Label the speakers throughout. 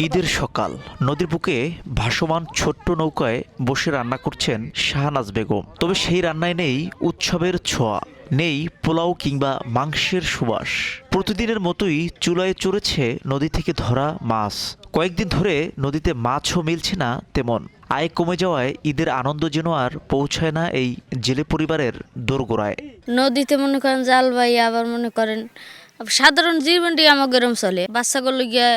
Speaker 1: ঈদের সকাল নদীর বুকে ভাসমান ছোট্ট নৌকায় বসে রান্না করছেন শাহনাজ বেগম। তবে সেই রান্নায় নেই উৎসবের ছোঁয়া, নেই পোলাও কিংবা মাংসের সুবাস। প্রতিদিনের মতোই চুলায় চড়েছে নদী থেকে ধরা মাছ। কয়েকদিন ধরে নদীতে মাছও মিলছে না তেমন। আয় কমে যাওয়ায় ঈদের আনন্দ যেন আর পৌঁছায় না এই জেলে পরিবারের দোরগোড়ায়।
Speaker 2: নদীতে মনে করেন জাল বাই, আবার মনে করেন সাধারণ জীবনটি আমার গরম চলে। বাচ্চাগুলো গিয়ে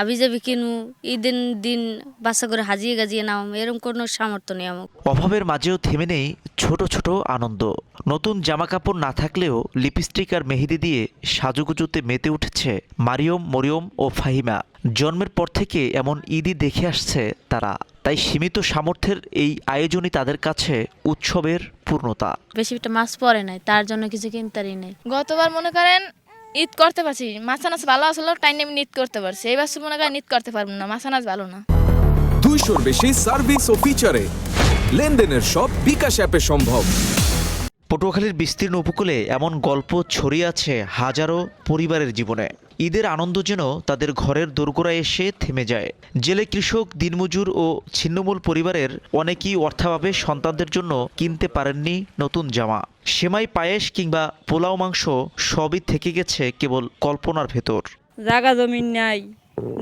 Speaker 2: আবি যাবি কিনু, ঈদের দিন বাচ্চা করে হাজিয়ে গাজিয়ে নাম, এরকম কোনো সামর্থ্য নেই আমার।
Speaker 1: অভাবের মাঝেও থেমে নেই ছোট ছোট আনন্দ। নতুন জামা কাপড় না থাকলেও লিপস্টিক আর মেহেদি দিয়ে সাজুগুজুতে মেতে উঠেছে মারিয়ম, মরিয়ম ও ফাহিমা। জন্মের পর থেকে এমন ঈদই দেখে আসছে তারা। তাই সীমিত সামর্থ্যের এই আয়োজনই তাদের কাছে উৎসবের পূর্ণতা।
Speaker 2: বেশি একটা মাছ পড়ে নাই, তার জন্য কিছু কিনতারই নাই।
Speaker 3: গতবার মনে করেন ঈদ করতে পারছি, মাছ আনাজ ভালো আসলো, টাইম ঈদ করতে পারছি। এবার মনে করেন ঈদ করতে পারবো না, মাছ আনাজ ভালো না।
Speaker 4: 200-র বেশি সার্ভিস ও ফিচারে লেনদেনের সব বিকাশ অ্যাপে সম্ভব।
Speaker 1: পটুয়াখালীর বিস্তীর্ণ উপকূলে এমন গল্প ছড়িয়ে আছে হাজারো পরিবারের জীবনে। ঈদের আনন্দ যেন তাদের ঘরের দোরগোড়ায় এসে থেমে যায়। জেলে কৃষক, দিনমজুর ও ছিন্নমূল পরিবারের অনেকেই অর্থাভাবে সন্তানদের জন্য কিনতে পারেননি নতুন জামা। সেমাই, পায়েস কিংবা পোলাও মাংস সবই থেকে গেছে কেবল কল্পনার ভেতর।
Speaker 5: জাগা জমিন নাই,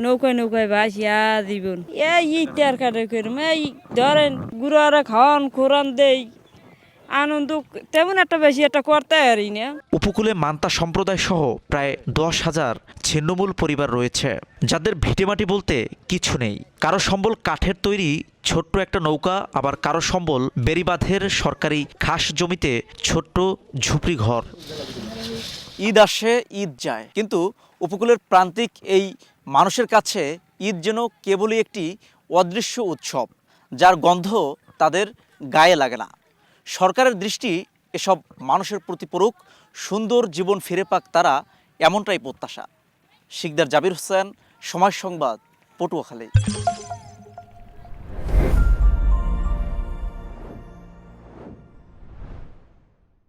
Speaker 5: নৌকায় নৌকায় ভাসিয়া জীবন। এই ইটার কাটে করম, এই ধরেন গুড়ারা খাওয়ান খোরান দেই, আনন্দ তেমন একটা বেশি একটা করতে পারি না।
Speaker 1: উপকূলে মান্তা সম্প্রদায় সহ প্রায় 10,000 ছিন্নমূল পরিবার রয়েছে, যাদের ভিটেমাটি বলতে কিছু নেই। কারো সম্বল কাঠের তৈরি ছোট্ট একটা নৌকা, আবার কারো সম্বল বেড়িবাঁধের সরকারি খাস জমিতে ছোট্ট ঝুপড়ি ঘর। ঈদ আসে, ঈদ যায়, কিন্তু উপকূলের প্রান্তিক এই মানুষের কাছে ঈদ যেন কেবলই একটি অদৃশ্য উৎসব, যার গন্ধ তাদের গায়ে লাগে না। সরকারের দৃষ্টি এসব মানুষের প্রতি পড়ুক, সুন্দর জীবন ফিরে পাক তারা, এমনটাই প্রত্যাশা। শিকদার জাবির হোসেন, সময় সংবাদ, পটুয়াখালী।